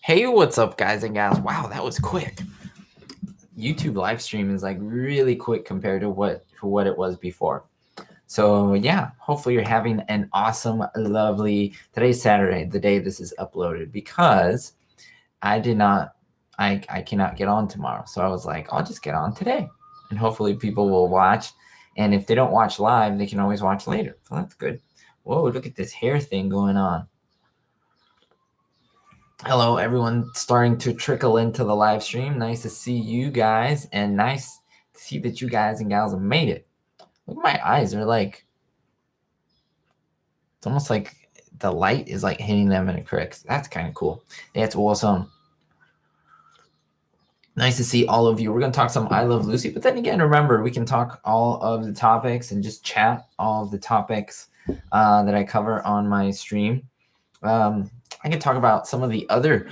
Hey, what's up, guys and gals? Wow, that was quick. YouTube live stream is like really quick compared to what it was before. So yeah, hopefully you're having an awesome, lovely. Today's Saturday, the day this is uploaded, because I cannot get on tomorrow. So I was like, I'll just get on today, and hopefully people will watch. And if they don't watch live, they can always watch later. So that's good. Whoa, look at this hair thing going on. Hello, everyone starting to trickle into the live stream. Nice to see you guys, and nice to see that you guys and gals have made it. Look at my eyes. They're like, it's almost like the light is like hitting them in a crease. That's kind of cool. That's awesome. Nice to see all of you. We're going to talk some I Love Lucy, but then again, remember, we can talk all of the topics and just chat all of the topics that I cover on my stream. I can talk about some of the other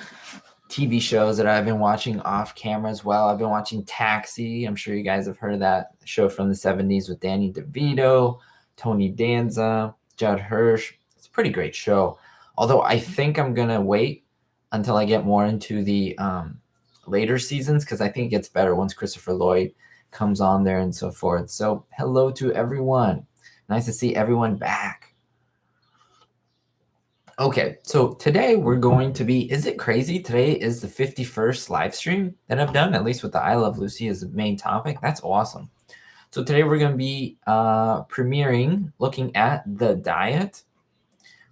TV shows that I've been watching off camera as well. I've been watching Taxi. I'm sure you guys have heard of that show from the 70s with Danny DeVito, Tony Danza, Judd Hirsch. It's a pretty great show. Although I think I'm going to wait until I get more into the later seasons, because I think it gets better once Christopher Lloyd comes on there and so forth. So hello to everyone. Nice to see everyone back. Okay, so today we're going to be, is it crazy? Today is the 51st live stream that I've done, at least with the I Love Lucy as the main topic. That's awesome. So today we're going to be premiering, looking at The Diet,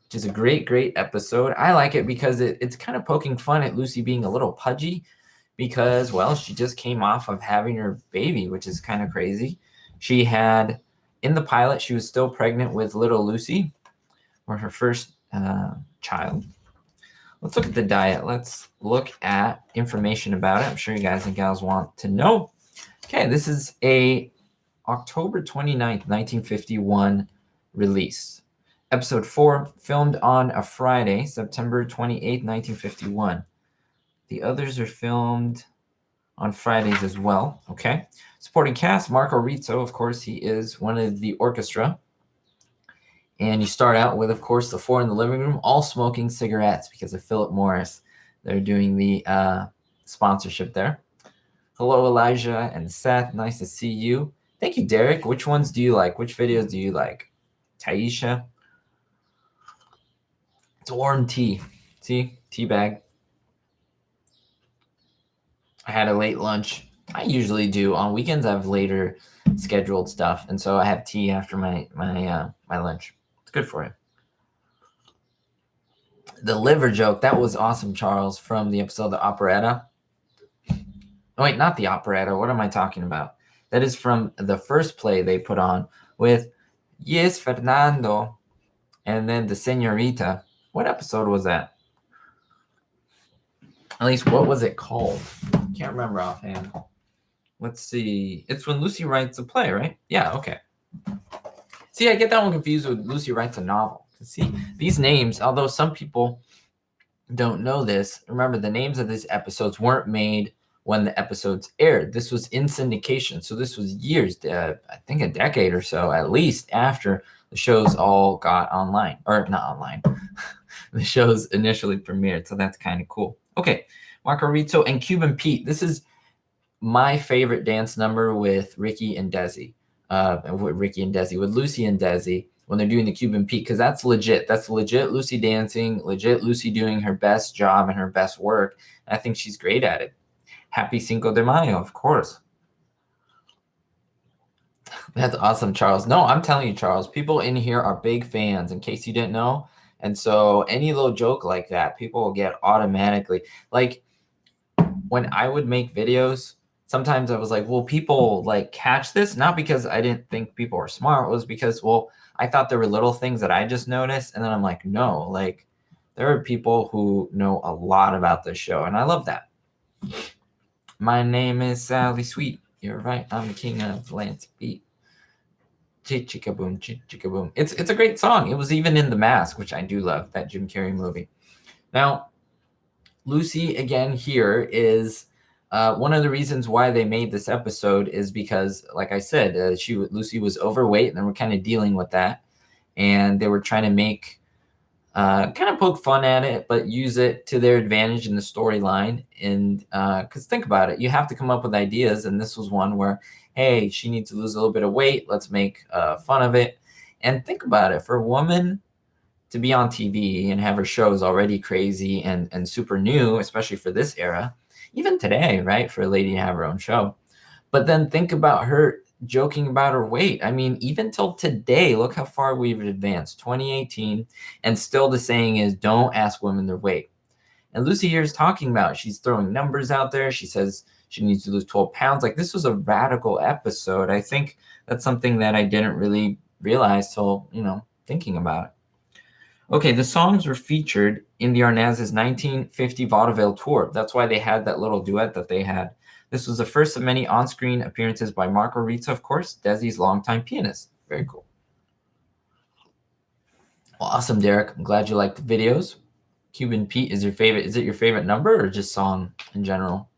which is a great episode. I like it because it's kind of poking fun at Lucy being a little pudgy because, well, she just came off of having her baby, which is kind of crazy. She had, in the pilot, she was still pregnant with little Lucy, or her first child. Let's look at The Diet. Let's look at information about it. I'm sure you guys and gals want to know. Okay, this is a October 29th, 1951 release. Episode 4, filmed on a Friday, September 28th, 1951. The others are filmed on Fridays as well. Okay. Supporting cast, Marco Rizzo, of course, he is one of the orchestra. And you start out with, of course, the four in the living room, all smoking cigarettes because of Philip Morris. They're doing the sponsorship there. Hello, Elijah and Seth. Nice to see you. Thank you, Derek. Which ones do you like? Which videos do you like? Taisha. It's warm tea. See? Tea bag. I had a late lunch. I usually do. On weekends, I have later scheduled stuff. And so I have tea after my lunch. It's good for you. The liver joke, that was awesome, Charles, from the episode The Operetta. Oh, wait, not the operetta. What am I talking about? That is from the first play they put on with Yes, Fernando, and then the Senorita. What episode was that? At least, what was it called? Can't remember offhand. Let's see. It's when Lucy writes a play, right? Yeah, okay. See, I get that one confused with Lucy writes a novel. See, these names, although some people don't know this, remember the names of these episodes weren't made when the episodes aired. This was in syndication. So this was years, I think a decade or so, at least, after the shows all got online. Or not online. The shows initially premiered. So that's kind of cool. Okay, Marco Rizzo and Cuban Pete. This is my favorite dance number with Ricky and Desi. With Lucy and Desi when they're doing the Cuban Pete, because that's legit. That's legit Lucy dancing, legit Lucy doing her best job and her best work. And I think she's great at it. Happy Cinco de Mayo, of course. That's awesome, Charles. No, I'm telling you, Charles, people in here are big fans, in case you didn't know. And so any little joke like that, people will get automatically. Like when I would make videos, sometimes I was like, will people like catch this? Not because I didn't think people were smart. It was because, well, I thought there were little things that I just noticed. And then I'm like, no, like there are people who know a lot about this show. And I love that. My name is Sally Sweet. You're right. I'm the king of Lance Beat. Chicka boom, chicka boom. It's a great song. It was even in The Mask, which I do love, that Jim Carrey movie. Now, Lucy again here is one of the reasons why they made this episode is because, like I said, Lucy was overweight, and they were kind of dealing with that, and they were trying to make kind of poke fun at it, but use it to their advantage in the storyline. And because think about it, you have to come up with ideas. And this was one where, hey, she needs to lose a little bit of weight. Let's make fun of it. And think about it, for a woman to be on TV and have her shows already crazy and super new, especially for this era, even today, right? For a lady to have her own show. But then think about her joking about her weight. I mean, even till today, look how far we've advanced, 2018, and still the saying is don't ask women their weight. And Lucy here is talking about, she's throwing numbers out there. She says she needs to lose 12 pounds. Like, this was a radical episode. I think that's something that I didn't really realize till, thinking about it. Okay, the songs were featured in the Arnaz's 1950 vaudeville tour. That's why they had that little duet that they had. This was the first of many on-screen appearances by Marco Rizza, of course, Desi's longtime pianist. Very cool. Well, awesome, Derek. I'm glad you liked the videos. Cuban Pete is your favorite. Is it your favorite number or just song in general?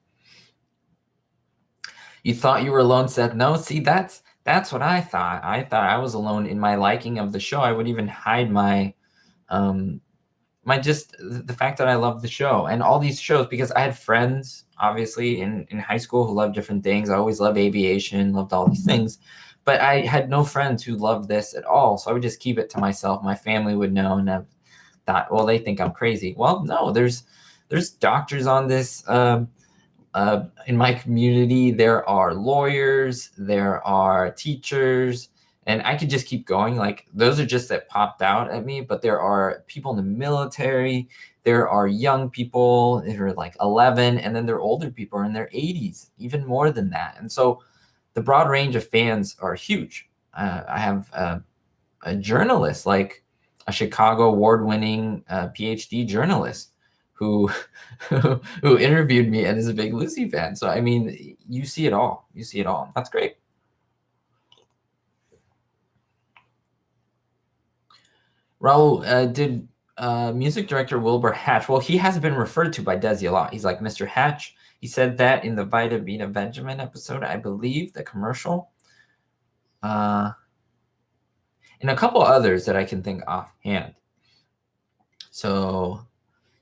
You thought you were alone, Seth? No, see, that's what I thought. I thought I was alone in my liking of the show. I would even hide my just the fact that I love the show and all these shows, because I had friends obviously in high school who loved different things. I always loved aviation, loved all these things, but I had no friends who loved this at all. So I would just keep it to myself. My family would know, and I thought, well, they think I'm crazy. Well, no, there's doctors on this. In my community, there are lawyers, there are teachers, and I could just keep going. Like, those are just that popped out at me, but there are people in the military, there are young people that are like 11, and then there are older people in their 80s, even more than that. And so the broad range of fans are huge. I have a journalist, like a Chicago award-winning PhD journalist who who interviewed me and is a big Lucy fan. So I mean, you see it all. You see it all. That's great. Raul, did music director Wilbur Hatch? Well, he has been referred to by Desi a lot. He's like Mr. Hatch. He said that in the Vita Beta Benjamin episode, I believe, the commercial. And a couple others that I can think offhand. So,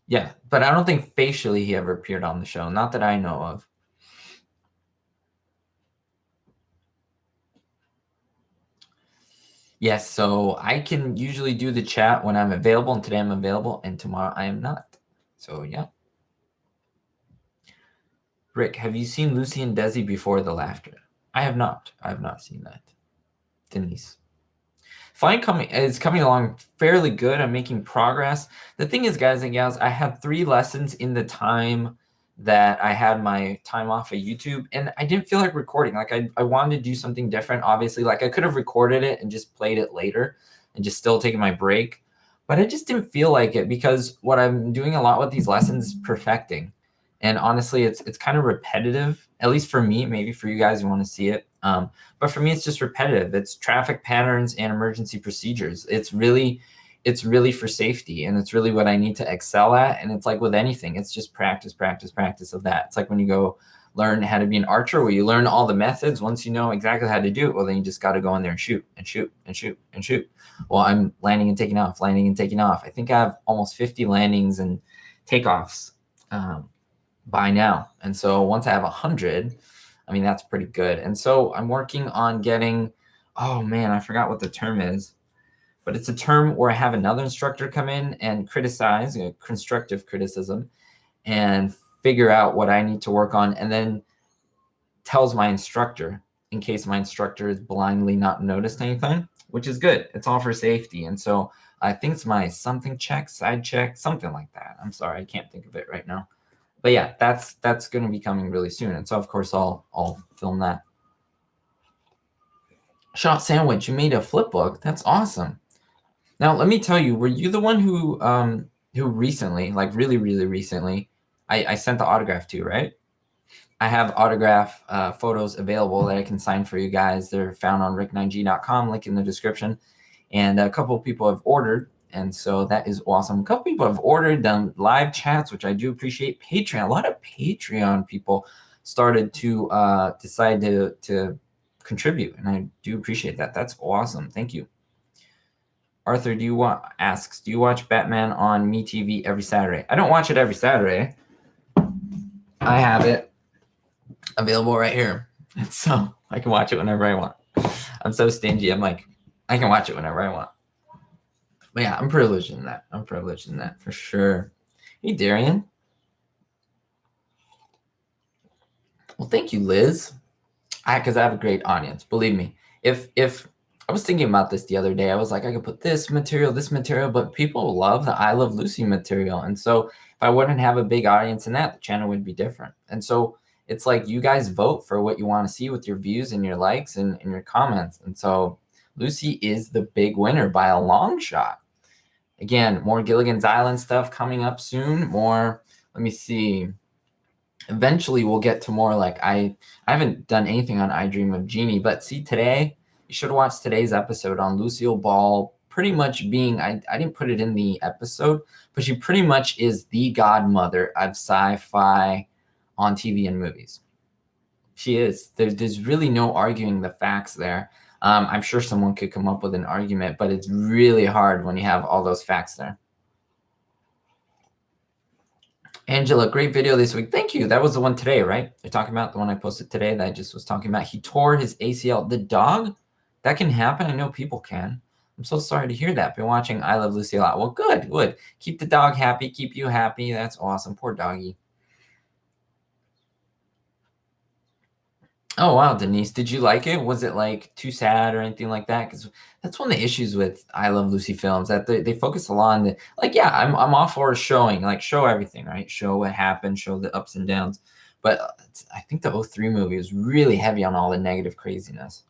yeah, but I don't think facially he ever appeared on the show. Not that I know of. Yes, so I can usually do the chat when I'm available, and today I'm available, and tomorrow I am not. So, yeah. Rick, have you seen Lucy and Desi before the laughter? I have not. I have not seen that. Denise. Fine is coming along fairly good. I'm making progress. The thing is, guys and gals, I had 3 lessons in the time that I had my time off of YouTube, and I didn't feel like recording. Like, I wanted to do something different, obviously. Like, I could have recorded it and just played it later and just still taking my break, but I just didn't feel like it, because what I'm doing a lot with these lessons is perfecting. And honestly, it's kind of repetitive, at least for me. Maybe for you guys who want to see it. But for me, it's just repetitive. It's traffic patterns and emergency procedures. It's really for safety, and it's really what I need to excel at. And it's like with anything, it's just practice of that. It's like when you go learn how to be an archer, where you learn all the methods. Once you know exactly how to do it, well, then you just got to go in there and shoot and shoot and shoot and shoot. Well, I'm landing and taking off, landing and taking off. I think I have almost 50 landings and takeoffs by now. And so once I have 100, I mean, that's pretty good. And so I'm working on getting, oh man, I forgot what the term is, but it's a term where I have another instructor come in and criticize, constructive criticism, and figure out what I need to work on, and then tells my instructor in case my instructor is blindly not noticed anything, which is good. It's all for safety. And so I think it's my something check, side check, something like that. I'm sorry, I can't think of it right now. But yeah, that's going to be coming really soon. And so, of course, I'll film that. Shot Sandwich, you made a flip book. That's awesome. Now, let me tell you, were you the one who recently, like really, really recently, I sent the autograph to, right? I have autograph photos available that I can sign for you guys. They're found on ricknineg.com, link in the description. And a couple of people have ordered, and so that is awesome. A couple people have ordered, done live chats, which I do appreciate. Patreon, a lot of Patreon people started to decide to contribute, and I do appreciate that. That's awesome. Thank you. Arthur, do you watch Batman on MeTV every Saturday? I don't watch it every Saturday. I have it available right here, so I can watch it whenever I want. I'm so stingy. I'm like, I can watch it whenever I want. But yeah, I'm privileged in that. I'm privileged in that for sure. Hey, Darian. Well, thank you, Liz. Because I have a great audience. Believe me. If I was thinking about this the other day, I was like, I could put this material, but people love the I Love Lucy material. And so if I wouldn't have a big audience in that, the channel would be different. And so it's like you guys vote for what you want to see with your views and your likes and your comments. And so Lucy is the big winner by a long shot. Again, more Gilligan's Island stuff coming up soon. More, let me see. Eventually we'll get to more like I haven't done anything on I Dream of Jeannie, but see today, you should watch today's episode on Lucille Ball pretty much being, I didn't put it in the episode, but she pretty much is the godmother of sci-fi on TV and movies. She is. There's really no arguing the facts there. I'm sure someone could come up with an argument, but it's really hard when you have all those facts there. Angela, great video this week. Thank you. That was the one today, right? You're talking about the one I posted today that I just was talking about. He tore his ACL. The dog? That can happen. I know people can. I'm so sorry to hear that. Been watching I Love Lucy a lot. Well, good. Keep the dog happy. Keep you happy. That's awesome. Poor doggy. Oh, wow, Denise. Did you like it? Was it like too sad or anything like that? Because that's one of the issues with I Love Lucy films, that they focus a lot on the, like, yeah, I'm all for showing, like, show everything, right? Show what happened, show the ups and downs. But I think the 03 movie was really heavy on all the negative craziness.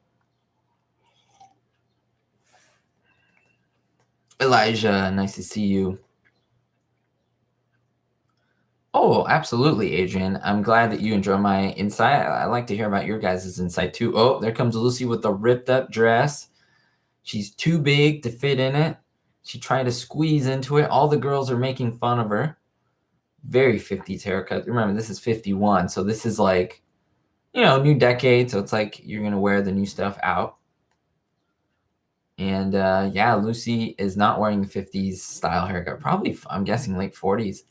Elijah, nice to see you. Oh, absolutely, Adrian. I'm glad that you enjoy my insight. I like to hear about your guys' insight too. Oh, there comes Lucy with the ripped up dress. She's too big to fit in it. She tried to squeeze into it. All the girls are making fun of her. Very 50s haircut. Remember, this is 51. So this is like, new decade. So it's like you're going to wear the new stuff out. And yeah, Lucy is not wearing the 50s style haircut. Probably, I'm guessing, late 40s.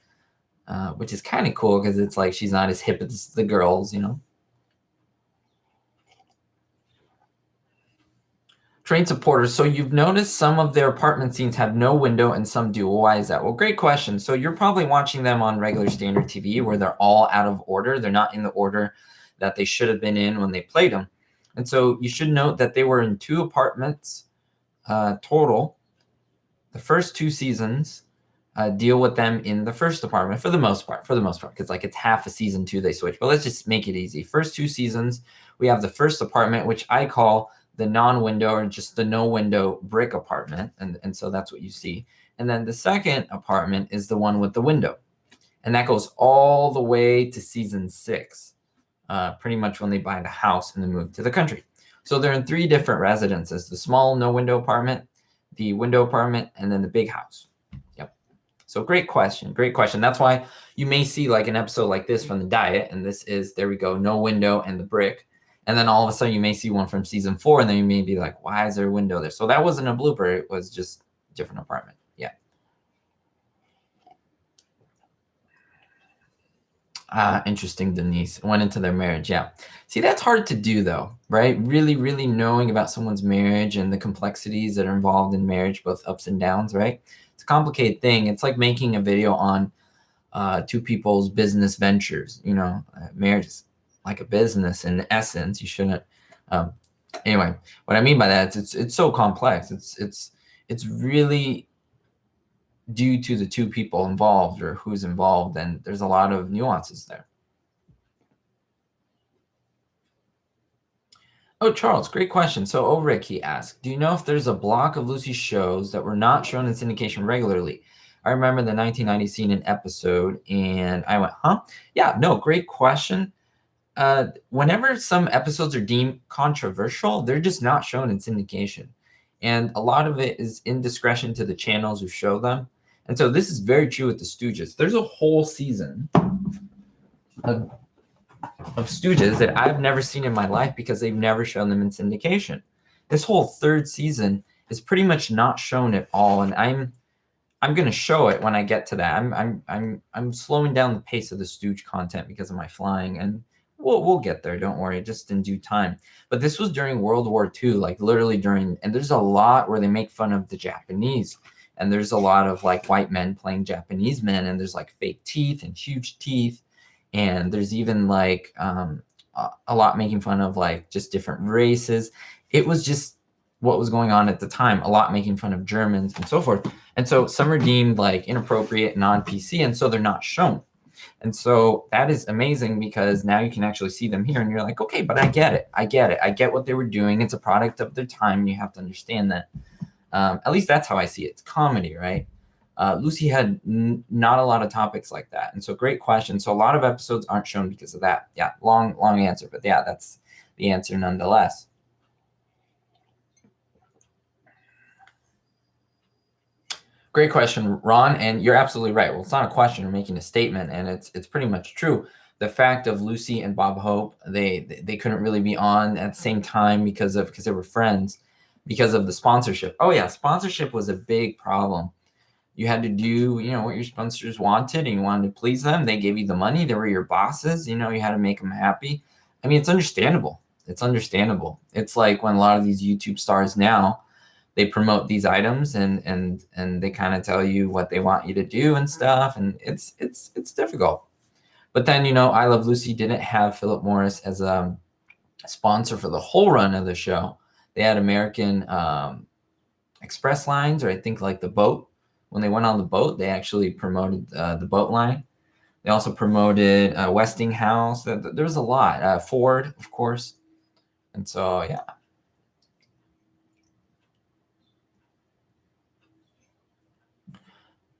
Which is kind of cool because it's like she's not as hip as the girls, Train supporters. So you've noticed some of their apartment scenes have no window and some do. Well, why is that? Well, great question. So you're probably watching them on regular standard TV where they're all out of order. They're not in the order that they should have been in when they played them. And so you should note that they were in 2 apartments total. The first 2 seasons deal with them in the first apartment for the most part, because like it's half a season 2 they switch. But let's just make it easy. First 2 seasons, we have the first apartment, which I call the non-window or just the no-window brick apartment, and so that's what you see. And then the second apartment is the one with the window, and that goes all the way to season 6, pretty much when they buy the house and then move to the country. So they're in 3 different residences: the small no-window apartment, the window apartment, and then the big house. So great question. That's why you may see like an episode like this from the diet, and this is, there we go, no window and the brick. And then all of a sudden you may see one from season 4, and then you may be like, why is there a window there? So that wasn't a blooper. It was just a different apartment. Yeah. Interesting, Denise. Went into their marriage. Yeah. See, that's hard to do though, right? Really, really knowing about someone's marriage and the complexities that are involved in marriage, both ups and downs, right? It's a complicated thing. It's like making a video on 2 people's business ventures. Marriage is like a business in essence. You shouldn't. Anyway, what I mean by that is it's so complex. It's really due to the 2 people involved or who's involved, and there's a lot of nuances there. Oh, Charles, great question. So, Rick, he asked, do you know if there's a block of Lucy shows that were not shown in syndication regularly? I remember the 1990 scene in episode, and I went, huh? Yeah, no, great question. Whenever some episodes are deemed controversial, they're just not shown in syndication. And a lot of it is indiscretion to the channels who show them. And so this is very true with the Stooges. There's a whole season of Stooges that I've never seen in my life because they've never shown them in syndication. This whole 3rd season is pretty much not shown at all. And I'm going to show it when I get to that. I'm slowing down the pace of the Stooge content because of my flying, and we'll get there. Don't worry, just in due time. But this was during World War II, like literally during, and there's a lot where they make fun of the Japanese, and there's a lot of like white men playing Japanese men, and there's like fake teeth and huge teeth, and there's even like a lot making fun of like just different races. It was just what was going on at the time, a lot making fun of Germans and so forth. And so some are deemed like inappropriate, non-PC, and so they're not shown. And so that is amazing because now you can actually see them here and you're like, okay, but I get it. I get what they were doing. It's a product of their time. And you have to understand that. At least that's how I see it. It's comedy, right? Lucy had not a lot of topics like that. And so great question. So a lot of episodes aren't shown because of that. Yeah, long answer. But yeah, that's the answer nonetheless. Great question, Ron, and you're absolutely right. Well, it's not a question; you're making a statement, and it's pretty much true. The fact of Lucy and Bob Hope, they couldn't really be on at the same time because they were friends, because of the sponsorship. Oh yeah, sponsorship was a big problem. You had to do what your sponsors wanted, and you wanted to please them. They gave you the money. They were your bosses. You had to make them happy. I mean, it's understandable. It's understandable. It's like when a lot of these YouTube stars now, they promote these items and they kind of tell you what they want you to do and stuff, and it's difficult. But then I Love Lucy didn't have Philip Morris as a sponsor for the whole run of the show. They had American Express Lines, or I think like the boat. When they went on the boat, they actually promoted the boat line. They also promoted Westinghouse. There was a lot. Ford, of course. And so yeah.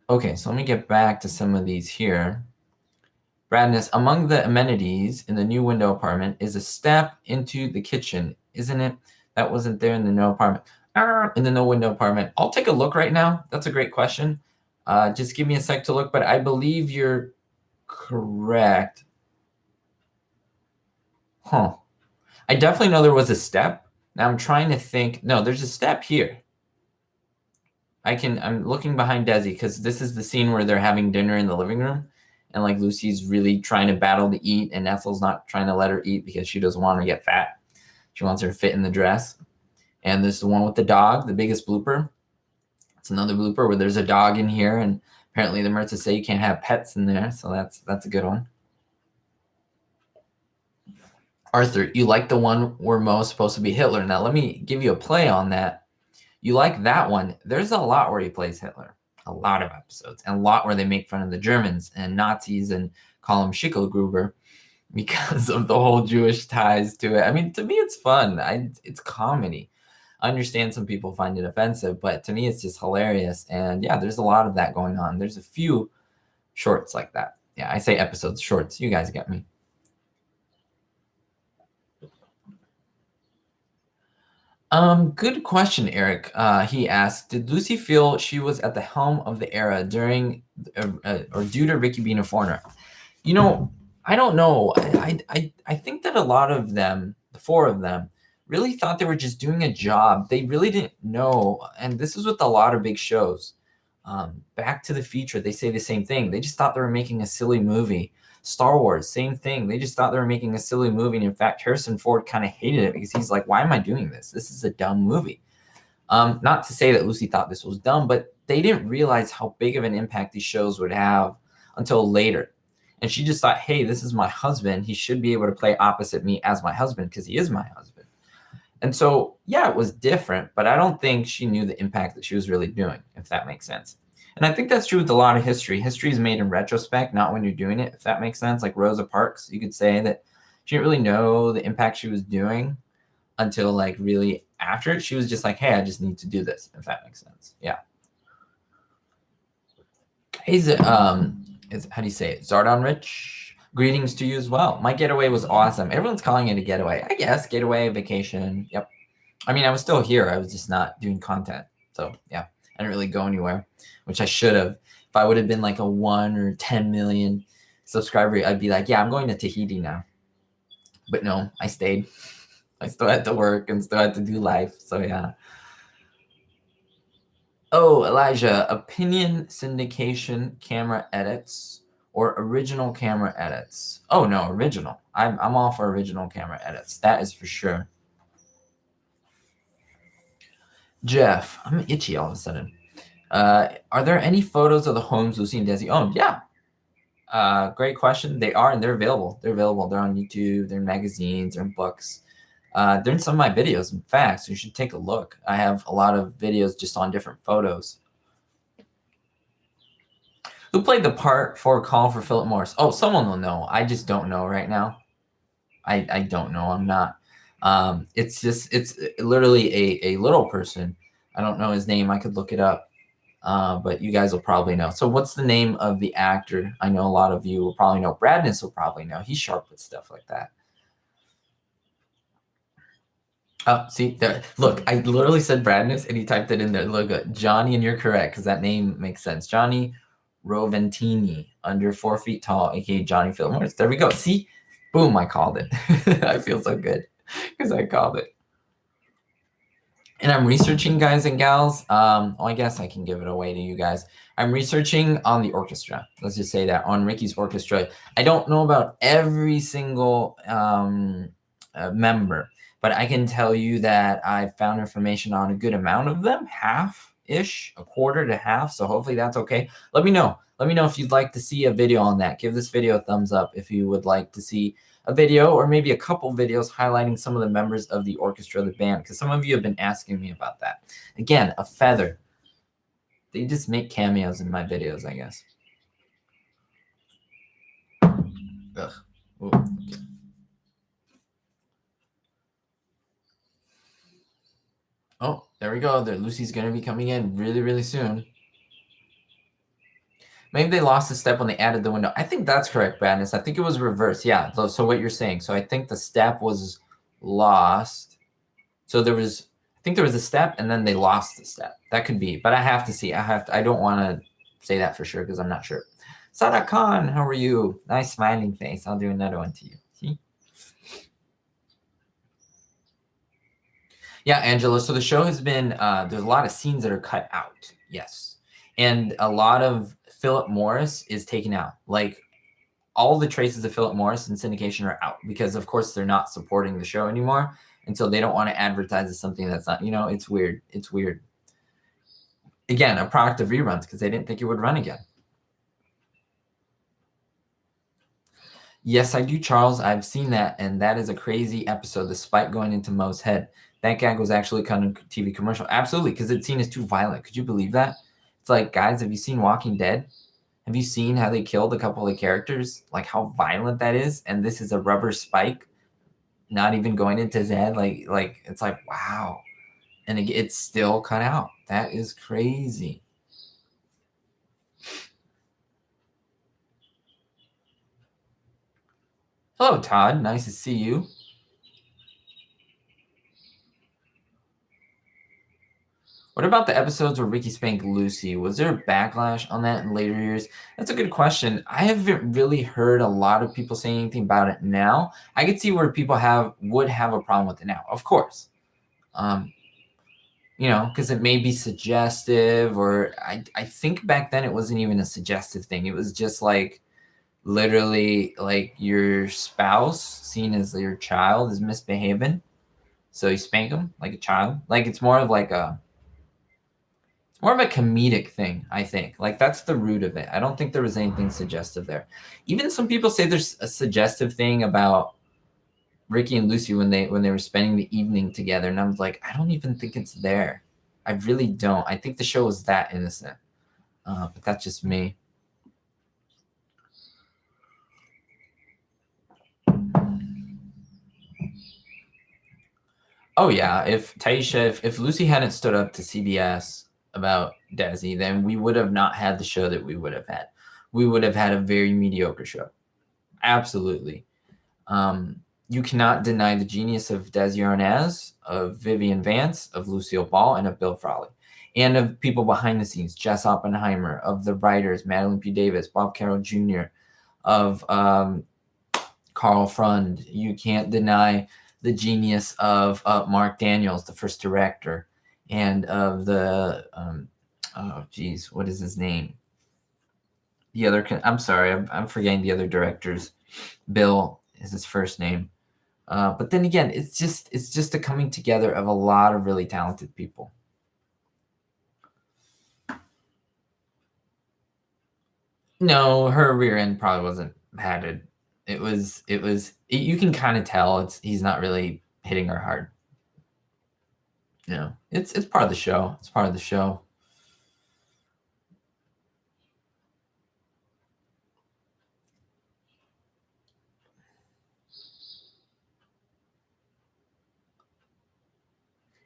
Okay, so let me get back to some of these here. Bradness, among the amenities in the new window apartment is a step into the kitchen, isn't it? That wasn't there in the no apartment. In the no window apartment. I'll take a look right now. That's a great question. Just give me a sec to look, but I believe you're correct. Huh. I definitely know there was a step. Now I'm trying to think. No, there's a step here. I'm looking behind Desi because this is the scene where they're having dinner in the living room, and like Lucy's really trying to battle to eat, and Ethel's not trying to let her eat because she doesn't want her to get fat. She wants her to fit in the dress. And there's the one with the dog, the biggest blooper. It's another blooper where there's a dog in here, and apparently the Mertz say you can't have pets in there, so that's a good one. Arthur, you like the one where Mo's supposed to be Hitler. Now let me give you a play on that. You like that one. There's a lot where he plays Hitler. A lot of episodes. And a lot where they make fun of the Germans and Nazis and call him Schickelgruber because of the whole Jewish ties to it. I mean, to me, it's fun. It's comedy. I understand some people find it offensive, but to me, it's just hilarious. And yeah, there's a lot of that going on. There's a few shorts like that. Yeah, I say episodes, shorts. You guys get me. Good question, Eric. He asked, did Lucy feel she was at the helm of the era during or due to Ricky being a foreigner? I don't know. I think that a lot of them, the four of them, really thought they were just doing a job. They really didn't know. And this is with a lot of big shows. Back to the Future, they say the same thing. They just thought they were making a silly movie. Star Wars, same thing. They just thought they were making a silly movie. And in fact, Harrison Ford kind of hated it because he's like, why am I doing this? This is a dumb movie. Not to say that Lucy thought this was dumb, but they didn't realize how big of an impact these shows would have until later. And she just thought, hey, this is my husband. He should be able to play opposite me as my husband because he is my husband. And so, yeah, it was different, but I don't think she knew the impact that she was really doing, if that makes sense. And I think that's true with a lot of history. History is made in retrospect, not when you're doing it, if that makes sense. Like Rosa Parks, you could say that she didn't really know the impact she was doing until like really after it. She was just like, hey, I just need to do this, if that makes sense. Yeah. Hey, how do you say it? Zardon Rich, greetings to you as well. My getaway was awesome. Everyone's calling it a getaway. I guess getaway, vacation. Yep. I mean, I was still here. I was just not doing content. So yeah, I didn't really go anywhere, which I should have. If I would have been like a 1 or 10 million subscriber, I'd be like, yeah, I'm going to Tahiti now. But no, I stayed. I still had to work and still had to do life. So yeah. Oh, Elijah, opinion syndication camera edits or original camera edits? Oh no, original. I'm all for original camera edits. That is for sure. Jeff, I'm itchy all of a sudden. Are there any photos of the homes Lucy and Desi owned? Yeah. Great question. They are, and they're available. They're available. They're on YouTube. They're in magazines. They're in books. They're in some of my videos. In fact, so you should take a look. I have a lot of videos just on different photos. Who played the part for Call for Philip Morris? Oh, someone will know. I just don't know right now. I don't know. I'm not. It's literally a little person. I don't know his name. I could look it up. But you guys will probably know. So what's the name of the actor? I know a lot of you will probably know. Bradness will probably know. He's sharp with stuff like that. Oh, see there. Look, I literally said Bradness and he typed it in there. Look, Johnny, and you're correct because that name makes sense. Johnny Roventini, under 4 feet tall, aka Johnny Philip Morris. There we go. See, boom, I called it. I feel so good because I called it. And I'm researching, guys and gals. I guess I can give it away to you guys. I'm researching on the orchestra. Let's just say that on Ricky's orchestra. I don't know about every single member, but I can tell you that I found information on a good amount of them, half-ish, a quarter to half. So hopefully that's okay. Let me know. Let me know if you'd like to see a video on that. Give this video a thumbs up if you would like to see a video or maybe a couple videos highlighting some of the members of the orchestra, the band, because some of you have been asking me about that. Again, a feather. They just make cameos in my videos, I guess. Ugh. Ooh, okay. Oh, there we go. There, Lucy's going to be coming in really, really soon. Maybe they lost a step when they added the window. I think that's correct, Badness. I think it was reversed. Yeah, so what you're saying. So I think the step was lost. So there was, I think there was a step and then they lost the step. That could be, but I have to see. I don't want to say that for sure because I'm not sure. Sada Khan, how are you? Nice smiling face. I'll do another one to you. See? Yeah, Angela. So the show has been, there's a lot of scenes that are cut out. Yes. And a lot of Philip Morris is taken out. Like all the traces of Philip Morris in syndication are out because, of course, they're not supporting the show anymore. And so they don't want to advertise as something that's not, it's weird. It's weird. Again, a product of reruns because they didn't think it would run again. Yes, I do, Charles. I've seen that, and that is a crazy episode. The spike going into Mo's head. That gag was actually kind of TV commercial. Absolutely, because it's seen as too violent. Could you believe that? It's like, guys, have you seen Walking Dead? Have you seen how they killed a couple of the characters? Like how violent that is? And this is a rubber spike, not even going into his head. Like it's like, wow. And it's still cut out. That is crazy. Hello, Todd. Nice to see you. What about the episodes where Ricky spanked Lucy? Was there a backlash on that in later years? That's a good question. I haven't really heard a lot of people saying anything about it now. I could see where people would have a problem with it now, of course. Because it may be suggestive, or I think back then it wasn't even a suggestive thing. It was just like literally like your spouse seen as your child is misbehaving. So you spank them like a child. Like it's more of a comedic thing, I think. Like that's the root of it. I don't think there was anything suggestive there. Even some people say there's a suggestive thing about Ricky and Lucy when they were spending the evening together, and I was like, I don't even think it's there. I really don't. I think the show was that innocent. But that's just me. Oh yeah, if Taisha, if Lucy hadn't stood up to CBS about Desi, then we would have not had the show that we would have had. We would have had a very mediocre show. Absolutely. You cannot deny the genius of Desi Arnaz, of Vivian Vance, of Lucille Ball, and of Bill Frawley, and of people behind the scenes, Jess Oppenheimer, of the writers, Madeline P. Davis, Bob Carroll Jr., of Carl Frund. You can't deny the genius of Mark Daniels, the first director, and of the Oh, geez, what is his name? I'm sorry, I'm forgetting the other directors. Bill is his first name. But then again, it's just a coming together of a lot of really talented people. No, her rear end probably wasn't padded. You can kind of tell he's not really hitting her hard. It's part of the show. It's part of the show.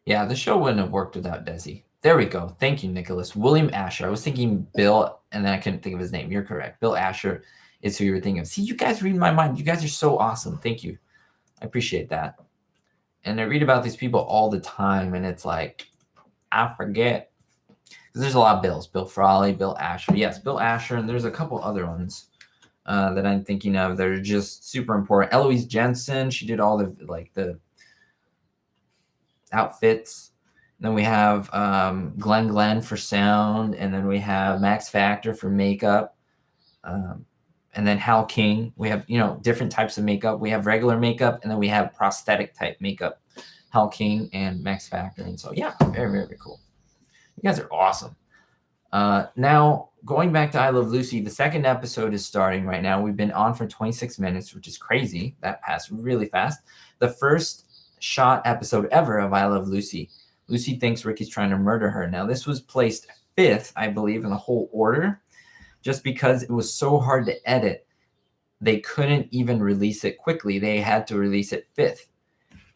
Yeah, the show wouldn't have worked without Desi. There we go. Thank you, Nicholas. William Asher. I was thinking Bill, and then I couldn't think of his name. You're correct. Bill Asher is who you were thinking of. See, you guys read my mind. You guys are so awesome. Thank you. I appreciate that. And I read about these people all the time, and it's like, I forget. Because there's a lot of Bills. Bill Frawley, Bill Asher. Yes, Bill Asher, and there's a couple other ones that I'm thinking of that are just super important. Eloise Jensen, she did all the outfits. And then we have Glenn for sound, and then we have Max Factor for makeup, and then Hal King. We have different types of makeup. We have regular makeup, and then we have prosthetic type makeup. Hal King and Max Factor, and so yeah, very, very cool. You guys are awesome. Now, going back to I Love Lucy, the second episode is starting right now. We've been on for 26 minutes, which is crazy. That passed really fast. The first shot episode ever of I Love Lucy. Lucy thinks Ricky's trying to murder her. Now, this was placed 5th, I believe, in the whole order, just because it was so hard to edit. They couldn't even release it quickly. They had to release it 5th.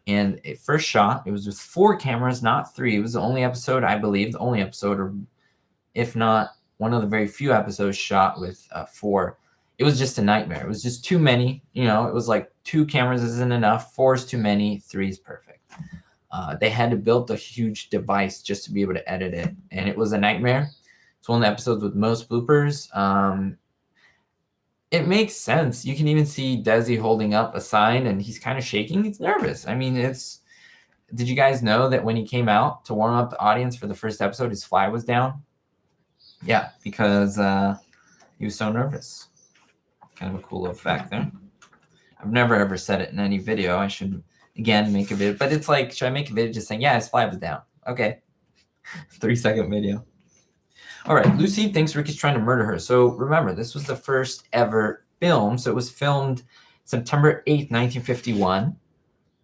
And a first shot, it was with 4 cameras, not 3. It was the only episode, I believe, the only episode, or if not one of the very few episodes shot with 4. It was just a nightmare. It was just too many. It was like 2 cameras isn't enough. 4 is too many. 3 is perfect. They had to build a huge device just to be able to edit it. And it was a nightmare. It's one of the episodes with most bloopers. It makes sense. You can even see Desi holding up a sign, and he's kind of shaking. He's nervous. I mean, did you guys know that when he came out to warm up the audience for the first episode, his fly was down? Yeah, because he was so nervous. Kind of a cool little fact there. I've never ever said it in any video. I should, again, make a video. But it's like, should I make a video just saying, yeah, his fly was down? Okay. 3-second video. All right, Lucy thinks Ricky's trying to murder her. So remember, this was the first ever film. So it was filmed September 8th, 1951.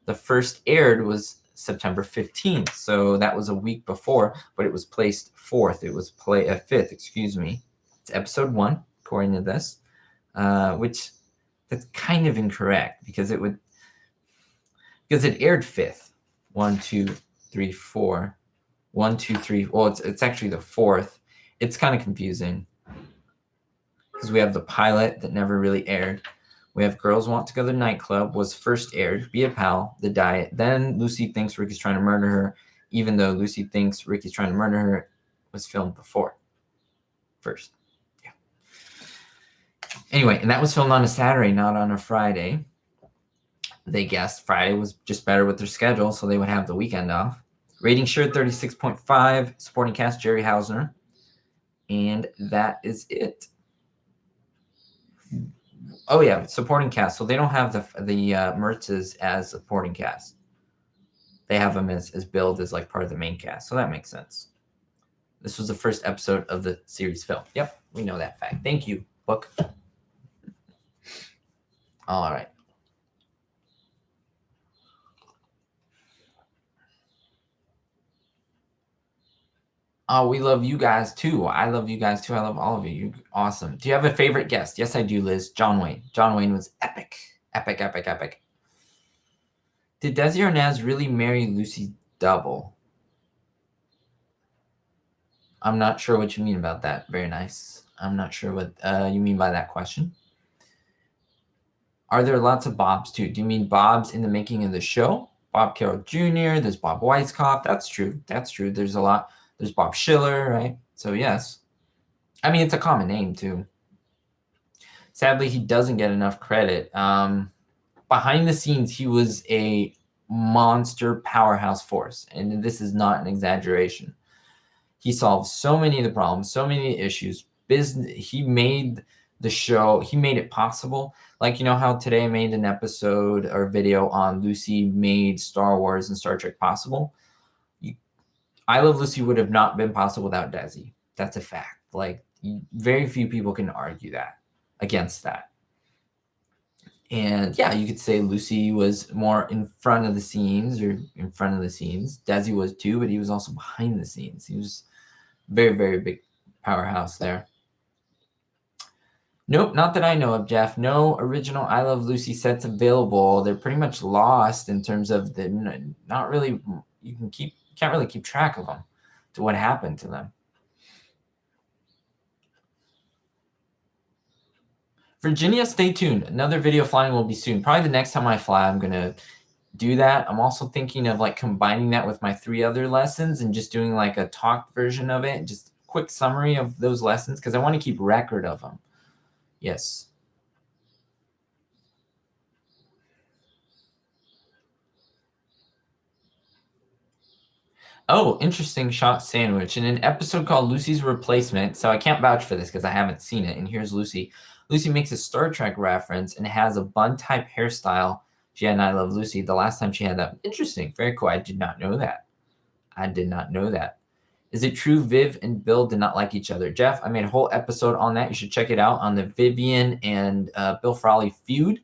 The first aired was September 15th. So that was a week before, but it was placed 4th. It was 5th, excuse me. It's episode 1, according to this, which that's kind of incorrect because it aired 5th. 1, 2, 3, 4. 1, 2, 3. Well, it's actually the 4th. It's kind of confusing because we have the pilot that never really aired. We have Girls Want to Go to the Nightclub was first aired, Be a Pal, The Diet. Then Lucy Thinks Ricky's Trying to Murder Her, even though Lucy Thinks Ricky's Trying to Murder Her was filmed before. First. Yeah. Anyway, and that was filmed on a Saturday, not on a Friday. They guessed Friday was just better with their schedule, so they would have the weekend off. Rating shared 36.5. Supporting cast Jerry Hausner. And that is it. Oh yeah, supporting cast. So they don't have the Mertzes as supporting cast. They have them as billed as like part of the main cast. So that makes sense. This was the first episode of the series film. Yep, we know that fact. Thank you, book. All right. Oh, we love you guys too. I love you guys too. I love all of you. You're awesome. Do you have a favorite guest? Yes, I do, Liz. John Wayne. John Wayne was epic. Epic, epic, epic. Did Desi Arnaz really marry Lucy Double? I'm not sure what you mean about that. Very nice. I'm not sure what you mean by that question. Are there lots of Bobs too? Do you mean Bobs in the making of the show? Bob Carroll Jr., there's Bob Weisskopf. That's true. That's true. There's a lot. There's Bob Schiller, right? So yes. I mean, it's a common name too. Sadly, he doesn't get enough credit. Behind the scenes, he was a monster powerhouse force. And this is not an exaggeration. He solved so many of the problems, so many issues. He made the show, he made it possible. Like, you know how today I made an episode or video on Lucy made Star Wars and Star Trek possible? I Love Lucy would have not been possible without Desi. That's a fact. Like, very few people can argue that against that. And yeah, you could say Lucy was more in front of the scenes or in front of the scenes. Desi was too, but he was also behind the scenes. He was very, very big powerhouse there. Nope, not that I know of, Jeff. No original I Love Lucy sets available. They're pretty much lost in terms of the not really. Can't really keep track of them, to what happened to them. Virginia, stay tuned. Another video flying will be soon. Probably the next time I fly, I'm gonna do that. I'm also thinking of like combining that with my 3 other lessons and just doing like a talked version of it, just quick summary of those lessons because I want to keep record of them. Yes. Oh, interesting shot sandwich. In an episode called Lucy's Replacement, so I can't vouch for this because I haven't seen it, and here's Lucy. Lucy makes a Star Trek reference and has a bun-type hairstyle she had in I Love Lucy the last time she had that. Interesting. Very cool. I did not know that. I did not know that. Is it true Viv and Bill did not like each other? Jeff, I made a whole episode on that. You should check it out on the Vivian and Bill Frawley feud.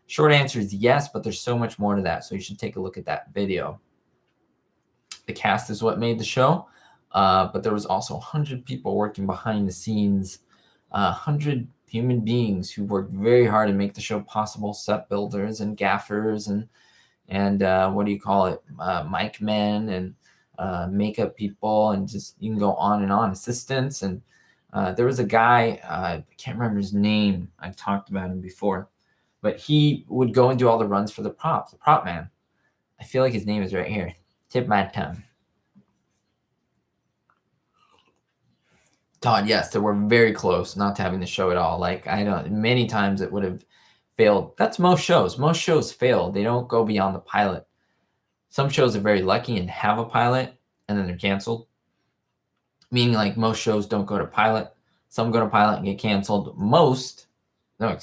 Short answer is yes, but there's so much more to that, so you should take a look at that video. The cast is what made the show, but there was also 100 people working behind the scenes, 100 human beings who worked very hard to make the show possible, set builders and gaffers and what do you call it, mic men and makeup people, and just you can go on and on, assistants. And there was a guy, I can't remember his name, I've talked about him before, but he would go and do all the runs for the prop man. I feel like his name is right here. Tip my tongue. Todd, yes, they were very close not to having the show at all. Like, I don't, many times it would have failed. That's most shows. Most shows fail. They don't go beyond the pilot. Some shows are very lucky and have a pilot and then they're canceled. Meaning, like, most shows don't go to pilot. Some go to pilot and get canceled. Most are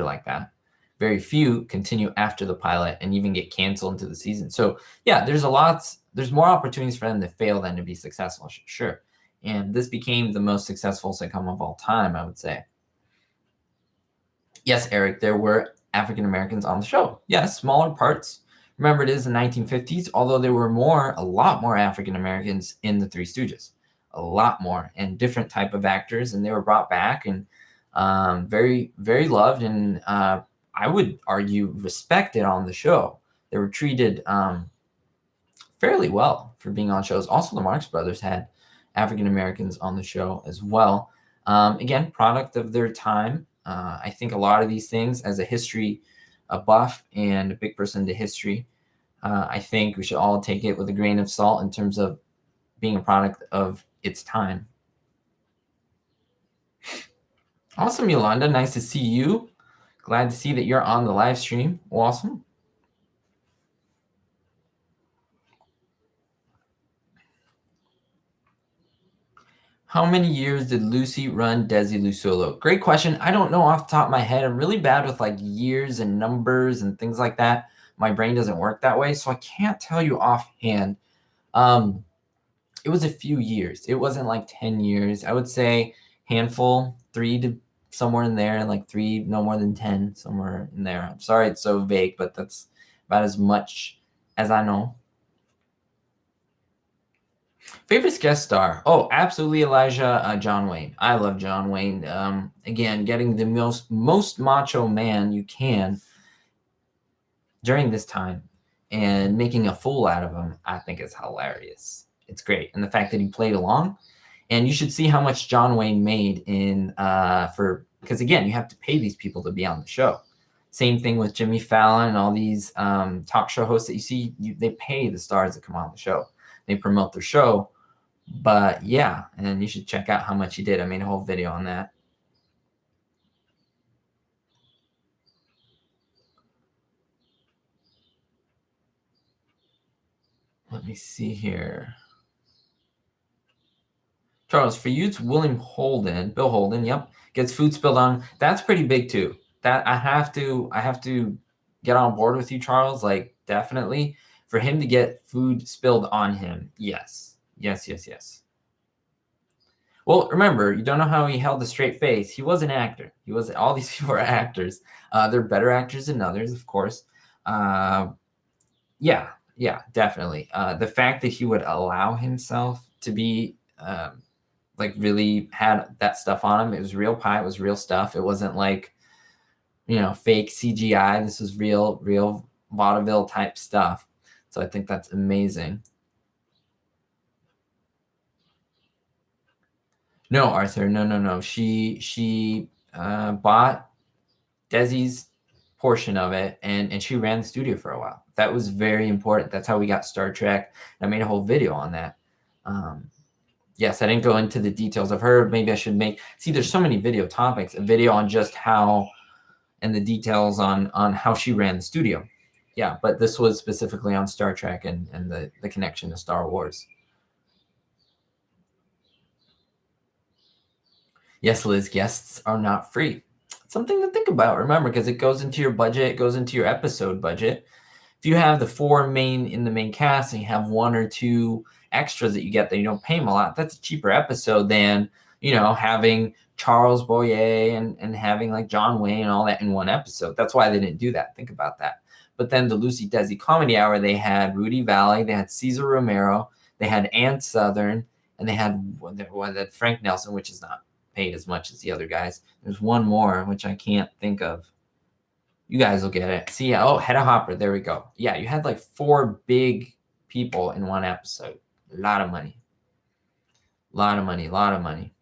like that. Very few continue after the pilot and even get canceled into the season. So yeah, there's more opportunities for them to fail than to be successful, sure. And this became the most successful sitcom of all time, I would say. Yes, Eric, there were African Americans on the show. Yes, smaller parts. Remember, it is the 1950s, although there were a lot more African Americans in the Three Stooges, a lot more, and different type of actors, and they were brought back and very, very loved, and I would argue respected on the show. They were treated fairly well for being on shows. Also, the Marx Brothers had African Americans on the show as well. Again, product of their time. I think a lot of these things, as a buff and a big person to history, I think we should all take it with a grain of salt in terms of being a product of its time. Awesome, Yolanda. Nice to see you. Glad to see that you're on the live stream. Awesome. How many years did Lucy run Desi Lucolo? Great question. I don't know off the top of my head. I'm really bad with like years and numbers and things like that. My brain doesn't work that way, so I can't tell you offhand. It was a few years. It wasn't like 10 years. I would say handful, 3 to somewhere in there, like 3, no more than 10, somewhere in there. I'm sorry it's so vague, but that's about as much as I know. Favorite guest star? Oh, absolutely Elijah John Wayne. I love John Wayne. Again, getting the most macho man you can during this time and making a fool out of him, I think is hilarious. It's great. And the fact that he played along, and you should see how much John Wayne made because again, you have to pay these people to be on the show. Same thing with Jimmy Fallon and all these talk show hosts that you see, they pay the stars that come on the show. They promote their show. But yeah, and you should check out how much he did. I made a whole video on that. Let me see here. Charles, for you, it's William Holden, Bill Holden. Yep, gets food spilled on. That's pretty big too. That I have to get on board with you, Charles. Like definitely for him to get food spilled on him. Yes, yes, yes, yes. Well, remember, you don't know how he held a straight face. He was an actor. He was. All these people are actors. They're better actors than others, of course. Yeah, yeah, definitely. The fact that he would allow himself to be like really had that stuff on him. It was real pie. It was real stuff. It wasn't like, fake CGI. This was real vaudeville type stuff. So I think that's amazing. No, Arthur, no. She bought Desi's portion of it, and she ran the studio for a while. That was very important. That's how we got Star Trek. I made a whole video on that. Yes, I didn't go into the details of her. Maybe I should see, there's so many video topics, a video on just how, and the details on how she ran the studio. Yeah, but this was specifically on Star Trek and the connection to Star Wars. Yes, Liz, guests are not free. Something to think about, remember, because it goes into your budget, it goes into your episode budget. If you have the four main in the main cast and you have one or two extras that you get that you don't pay them a lot, that's a cheaper episode than, having Charles Boyer and having like John Wayne and all that in one episode. That's why they didn't do that. Think about that. But then the Lucy Desi Comedy Hour, they had Rudy Valley, they had Cesar Romero, they had Ann Southern, and they had Frank Nelson, which is not paid as much as the other guys. There's one more, which I can't think of. You guys will get it. See, Hedda Hopper. There we go. Yeah, you had like four big people in one episode. A lot of money. A lot of money. A lot of money.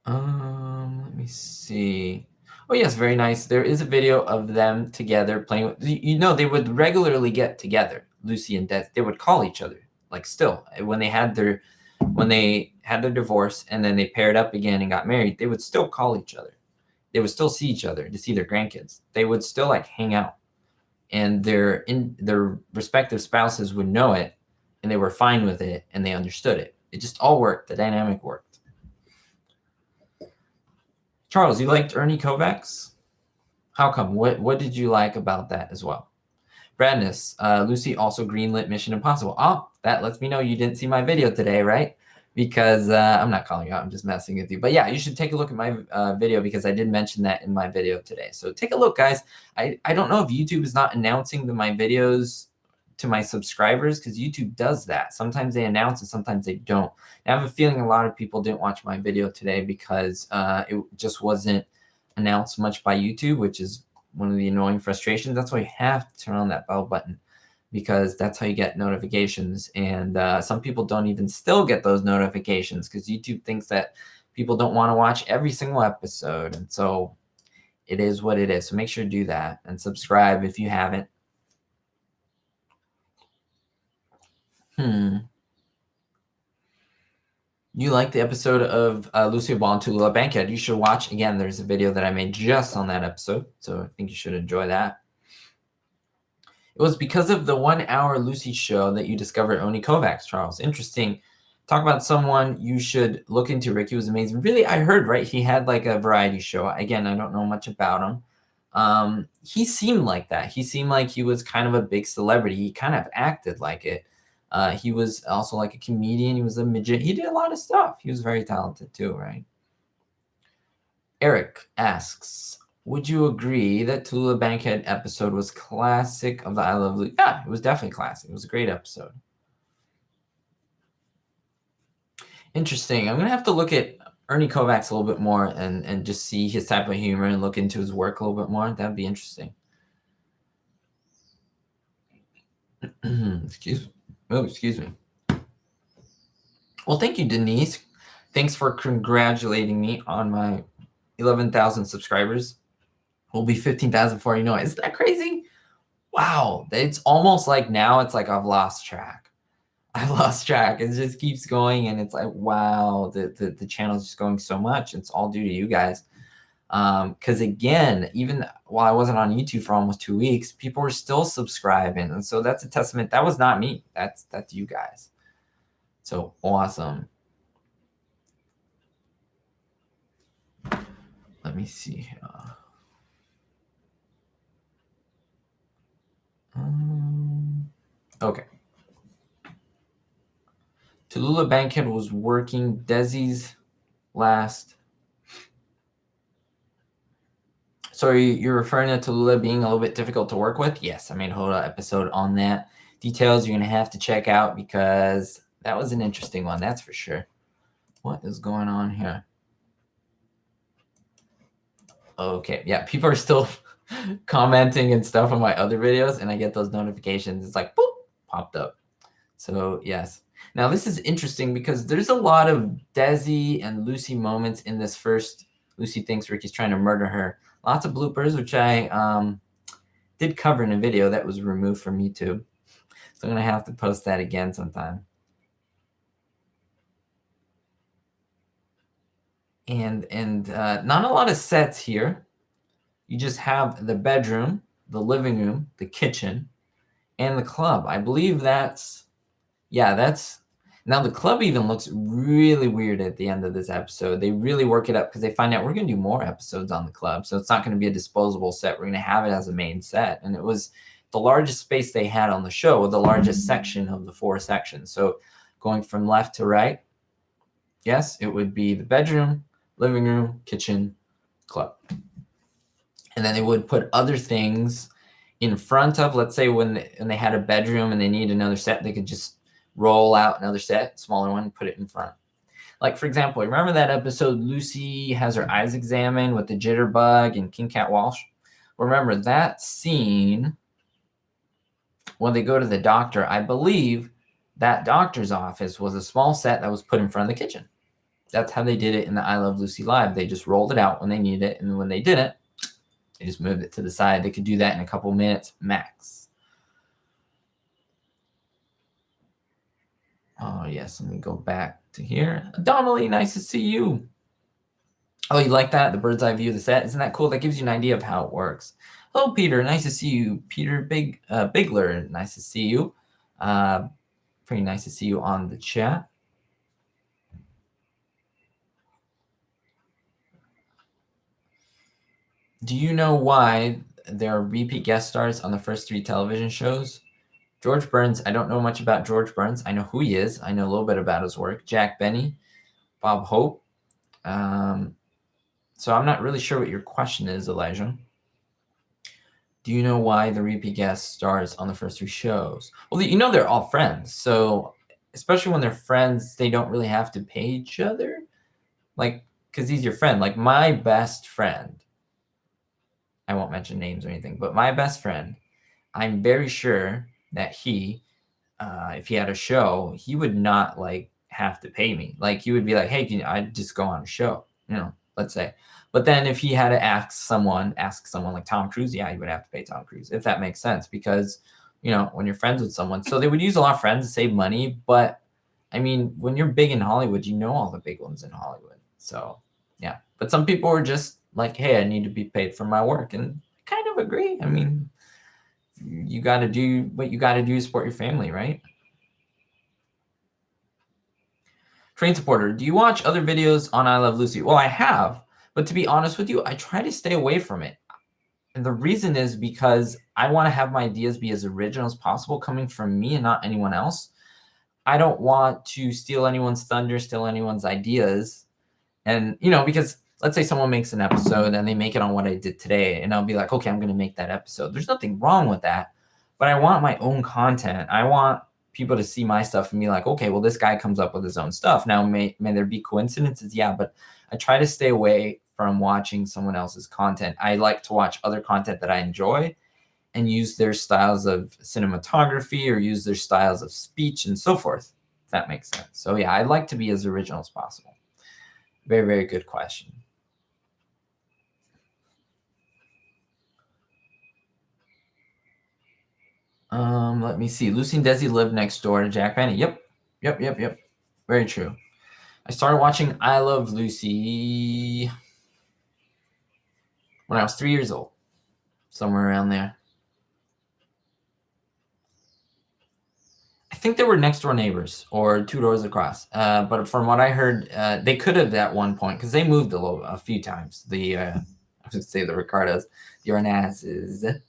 Let me see. Oh, yes, very nice. There is a video of them together playing. They would regularly get together, Lucy and Des. They would call each other, like still. When they had their divorce and then they paired up again and got married, they would still call each other. They would still see each other to see their grandkids. They would still like hang out, and their respective spouses would know it, and they were fine with it, and they understood it. It just all worked. The dynamic worked. Charles, you liked Ernie Kovacs? How come? What did you like about that as well? Bradness, Lucy also greenlit Mission Impossible. Oh, that lets me know you didn't see my video today, right? Because I'm not calling you out. I'm just messing with you. But yeah, you should take a look at my video because I did mention that in my video today. So take a look, guys. I don't know if YouTube is not announcing my videos to my subscribers, because YouTube does that. Sometimes they announce and sometimes they don't. And I have a feeling a lot of people didn't watch my video today because it just wasn't announced much by YouTube, which is one of the annoying frustrations. That's why you have to turn on that bell button, because that's how you get notifications. And some people don't even still get those notifications because YouTube thinks that people don't want to watch every single episode. And so it is what it is. So make sure to do that and subscribe if you haven't. You like the episode of Lucy Ball and Tallulah Bankhead? You should watch. Again, there's a video that I made just on that episode, so I think you should enjoy that. It was because of the 1 hour Lucy show that you discovered Oni Kovacs, Charles. Interesting. Talk about someone you should look into. Rick, he was amazing. Really, I heard, right? He had like a variety show. Again, I don't know much about him. He seemed like that. He seemed like he was kind of a big celebrity. He kind of acted like it. He was also like a comedian. He was a midget. He did a lot of stuff. He was very talented too, right? Eric asks, would you agree that Tallulah Bankhead episode was classic of the I Love Lucy? Yeah, it was definitely classic. It was a great episode. Interesting. I'm going to have to look at Ernie Kovacs a little bit more and just see his type of humor and look into his work a little bit more. That'd be interesting. Excuse me. Well, thank you, Denise. Thanks for congratulating me on my 11,000 subscribers. We'll be 15,000 before you know it. Isn't that crazy? Wow. It's almost like now it's like I've lost track. It just keeps going, and it's like, wow, the channel's just going so much. It's all due to you guys. Because again, even while I wasn't on YouTube for almost 2 weeks, people were still subscribing, and so that's a testament. That was not me. That's you guys. So awesome. Let me see here. Okay. Tallulah Bankhead was working Desi's last. So you're referring to Tallulah being a little bit difficult to work with? Yes, I made a whole episode on that. Details you're going to have to check out because that was an interesting one, that's for sure. What is going on here? Okay, yeah, people are still commenting and stuff on my other videos, and I get those notifications. It's like, boop, popped up. So, yes. Now, this is interesting because there's a lot of Desi and Lucy moments in this first. Lucy thinks Ricky's trying to murder her. Lots of bloopers, which I did cover in a video that was removed from YouTube. So I'm going to have to post that again sometime. And not a lot of sets here. You just have the bedroom, the living room, the kitchen, and the club. I believe that's now the club even looks really weird at the end of this episode. They really work it up because they find out we're going to do more episodes on the club. So it's not going to be a disposable set. We're going to have it as a main set. And it was the largest space they had on the show, the largest section of the 4 sections. So going from left to right, yes, it would be the bedroom, living room, kitchen, club. And then they would put other things in front of, let's say when they had a bedroom and they need another set, they could just roll out another set, smaller one, put it in front. Like, for example, remember that episode Lucy has her eyes examined with the jitterbug and King Cat Walsh? Remember that scene when they go to the doctor, I believe that doctor's office was a small set that was put in front of the kitchen. That's how they did it in the I Love Lucy Live. They just rolled it out when they needed it, and when they didn't, they just moved it to the side. They could do that in a couple minutes max. Oh, yes. Let me go back to here. Donnelly, nice to see you. Oh, you like that? The bird's eye view of the set? Isn't that cool? That gives you an idea of how it works. Hello, Peter. Nice to see you. Peter Bigler, nice to see you. Pretty nice to see you on the chat. Do you know why there are repeat guest stars on the first 3 television shows? George Burns. I don't know much about George Burns. I know who he is. I know a little bit about his work. Jack Benny, Bob Hope. So I'm not really sure what your question is, Elijah. Do you know why the repeat guest stars on the first 3 shows? Well, you know they're all friends. So especially when they're friends, they don't really have to pay each other. Like, because he's your friend. Like my best friend, I won't mention names or anything, but my best friend, I'm very sure that he, if he had a show, he would not like have to pay me. Like he would be like, hey, I'd just go on a show, let's say. But then if he had to ask someone like Tom Cruise, yeah, he would have to pay Tom Cruise, if that makes sense, because, when you're friends with someone, so they would use a lot of friends to save money. But I mean, when you're big in Hollywood, you know all the big ones in Hollywood. So yeah, but some people are just like, hey, I need to be paid for my work. And I kind of agree. I mean, you got to do what you got to do to support your family, right? Train supporter, do you watch other videos on I Love Lucy? Well, I have, but to be honest with you, I try to stay away from it. And the reason is because I want to have my ideas be as original as possible coming from me and not anyone else. I don't want to steal anyone's thunder, steal anyone's ideas. And, because let's say someone makes an episode and they make it on what I did today, and I'll be like, okay, I'm going to make that episode. There's nothing wrong with that, but I want my own content. I want people to see my stuff and be like, okay, well, this guy comes up with his own stuff. Now, may there be coincidences? Yeah, but I try to stay away from watching someone else's content. I like to watch other content that I enjoy and use their styles of cinematography or use their styles of speech and so forth, if that makes sense. So yeah, I'd like to be as original as possible. Very, very good question. Let me see. Lucy and Desi live next door to Jack Benny. Yep. Very true. I started watching I Love Lucy when I was 3 years old, somewhere around there. I think they were next door neighbors or 2 doors across. But from what I heard, they could have at one point because they moved a few times. I should say the Ricardos, the Ornazes.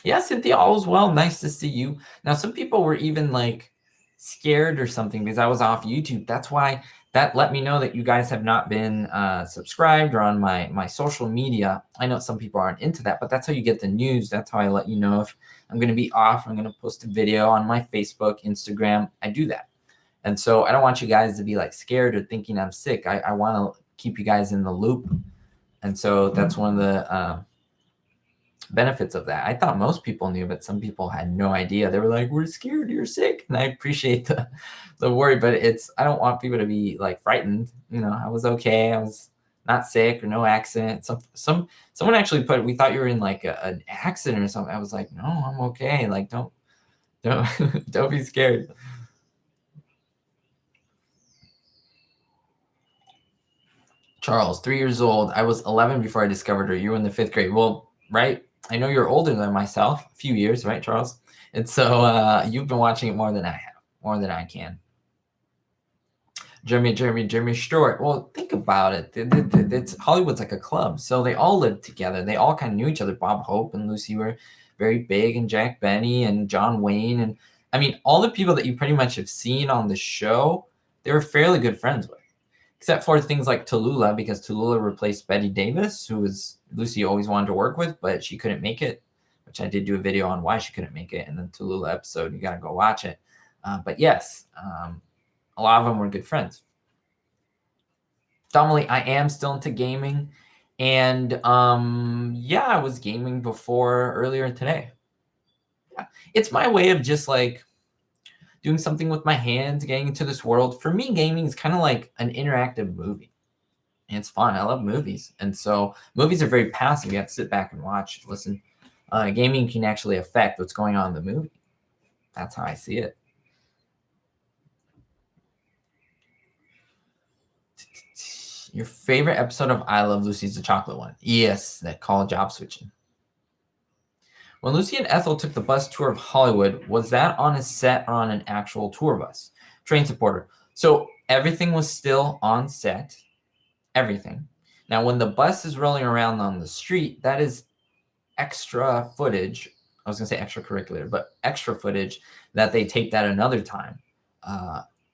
Yeah, Cynthia, all is well. Nice to see you. Now, some people were even like scared or something because I was off YouTube. That's why that let me know that you guys have not been subscribed or on my social media. I know some people aren't into that, but that's how you get the news. That's how I let you know if I'm going to be off. I'm going to post a video on my Facebook, Instagram. I do that. And so I don't want you guys to be like scared or thinking I'm sick. I want to keep you guys in the loop. And so that's one of the benefits of that. I thought most people knew, but some people had no idea. They were like, "We're scared, you're sick." And I appreciate the worry, but I don't want people to be like frightened. I was okay. I was not sick or no accident. Someone actually we thought you were in like an accident or something. I was like, "No, I'm okay." Like, don't don't be scared. Charles, 3 years old. I was 11 before I discovered her. You were in the 5th grade. Well, right. I know you're older than myself, a few years, right, Charles? And so you've been watching it more than I have, more than I can. Jeremy Stewart. Well, think about it. It's Hollywood's like a club, so they all lived together. They all kind of knew each other. Bob Hope and Lucy were very big, and Jack Benny and John Wayne, and I mean, all the people that you pretty much have seen on the show, they were fairly good friends with, except for things like Tallulah, because Tallulah replaced Betty Davis, who was Lucy always wanted to work with, but she couldn't make it, which I did do a video on why she couldn't make it in the Tallulah episode. You got to go watch it. But yes, a lot of them were good friends. Dominique, I am still into gaming. And yeah, I was gaming earlier today. Yeah. It's my way of just like doing something with my hands, getting into this world. For me, gaming is kind of like an interactive movie. And it's fun. I love movies. And so movies are very passive. You have to sit back and watch, listen. Gaming can actually affect what's going on in the movie. That's how I see it. Your favorite episode of I Love Lucy is the chocolate one. Yes, that call job switching. When Lucy and Ethel took the bus tour of Hollywood, was that on a set or on an actual tour bus? Train supporter. So everything was still on set. Everything. Now, when the bus is rolling around on the street, that is extra footage. I was going to say extracurricular, but extra footage that they taped at another time.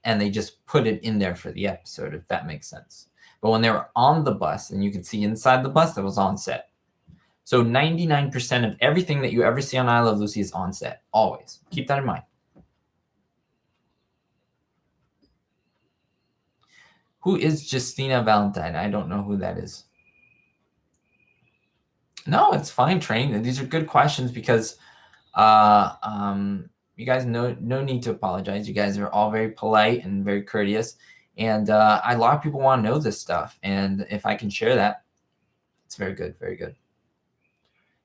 And they just put it in there for the episode, if that makes sense. But when they were on the bus, and you could see inside the bus, that was on set. So 99% of everything that you ever see on I Love Lucy is on set. Always. Keep that in mind. Who is Justina Valentine? I don't know who that is. No, it's fine, Train. These are good questions because you guys no need to apologize. You guys are all very polite and very courteous. And a lot of people want to know this stuff. And if I can share that, it's very good, very good.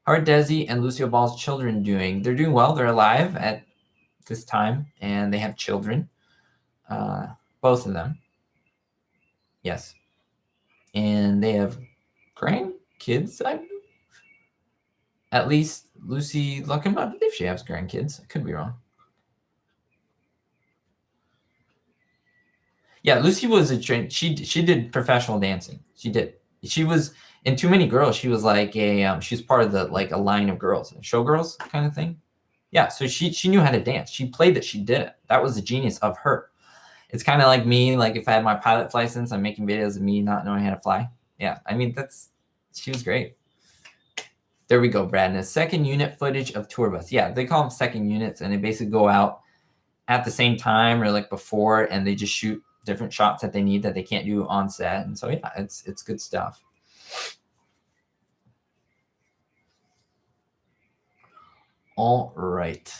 How are Desi and Lucio Ball's children doing? They're doing well. They're alive at this time, and they have children, both of them. Yes. And they have grandkids, at least Lucy Luckham, I believe she has grandkids. I could be wrong. Yeah, Lucy was she did professional dancing. She did. She was in Too Many Girls. She was like she's part of a line of girls, showgirls kind of thing. Yeah, so she knew how to dance. She played it. She did it. That was the genius of her. It's kind of like me. Like if I had my pilot's license, I'm making videos of me not knowing how to fly. Yeah, I mean she was great. There we go, Brad. And second unit footage of tour bus. Yeah, they call them second units, and they basically go out at the same time or like before, and they just shoot different shots that they need that they can't do on set. And so yeah, it's good stuff. All right.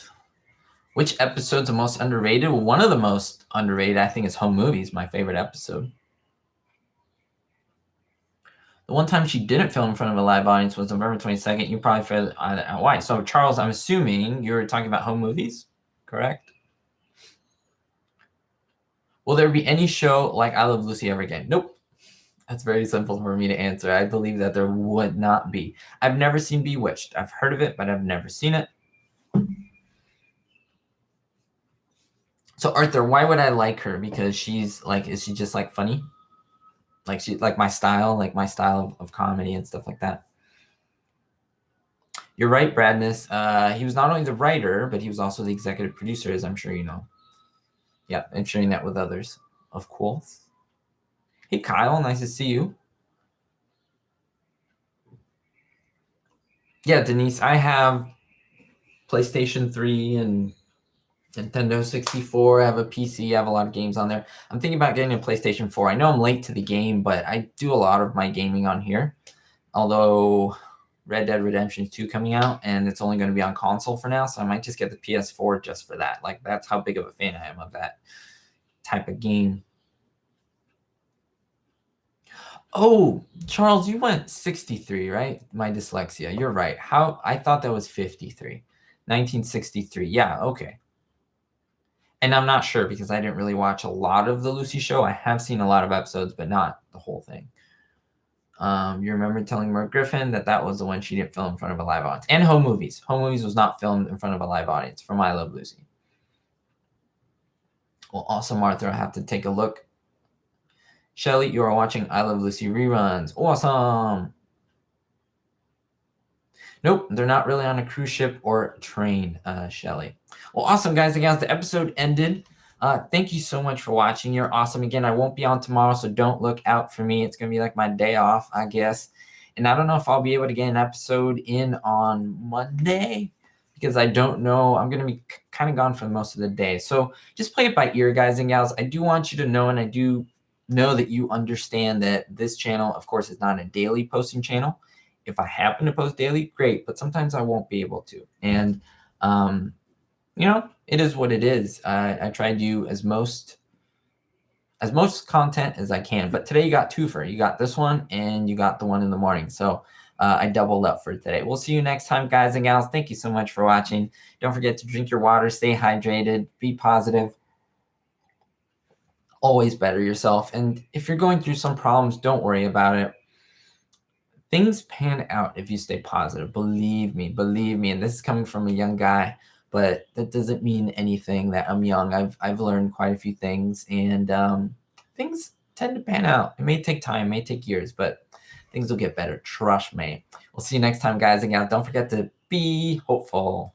Which episode's the most underrated? Well, one of the most underrated, I think, is Home Movies, my favorite episode. The one time she didn't film in front of a live audience was November 22nd. You probably figured out why. So, Charles, I'm assuming you're talking about Home Movies, correct? Will there be any show like I Love Lucy ever again? Nope. That's very simple for me to answer. I believe that there would not be. I've never seen Bewitched. I've heard of it, but I've never seen it. So Arthur, why would I like her? Because she's like, is she just like funny? Like she like my style, of comedy and stuff like that. You're right, Bradness. He was not only the writer, but he was also the executive producer, as I'm sure you know. Yeah, and sharing that with others, of course. Hey, Kyle, nice to see you. Yeah, Denise, I have PlayStation 3 and Nintendo 64. I have a PC. I have a lot of games on there. I'm thinking about getting a PlayStation 4. I know I'm late to the game, but I do a lot of my gaming on here. Although Red Dead Redemption 2 coming out, and it's only going to be on console for now, so I might just get the PS4 just for that. Like, that's how big of a fan I am of that type of game. Oh, Charles, you went 63, right? My dyslexia. You're right. How I thought that was 53. 1963. Yeah, okay. And I'm not sure because I didn't really watch a lot of the Lucy show. I have seen a lot of episodes, but not the whole thing. You remember telling Merv Griffin that was the one she didn't film in front of a live audience. And Home Movies. Home Movies was not filmed in front of a live audience from I Love Lucy. Well, awesome, Arthur. I have to take a look. Shelly, you are watching I Love Lucy reruns. Awesome. Nope, they're not really on a cruise ship or train, Shelly. Well, awesome, guys and gals. The episode ended. Thank you so much for watching. You're awesome. Again, I won't be on tomorrow, so don't look out for me. It's going to be like my day off, I guess. And I don't know if I'll be able to get an episode in on Monday because I don't know. I'm going to be kind of gone for most of the day. So just play it by ear, guys and gals. I do want you to know, and I do know that you understand that this channel, of course, is not a daily posting channel. If I happen to post daily, great, but sometimes I won't be able to. And, it is what it is. I try to do as most content as I can. But today you got twofer. You got this one and you got the one in the morning. So I doubled up for today. We'll see you next time, guys and gals. Thank you so much for watching. Don't forget to drink your water, stay hydrated, be positive. Always better yourself. And if you're going through some problems, don't worry about it. Things pan out if you stay positive. Believe me. And this is coming from a young guy, but that doesn't mean anything that I'm young. I've learned quite a few things, and things tend to pan out. It may take time, may take years, but things will get better. Trust me. We'll see you next time, guys and gals. Don't forget to be hopeful.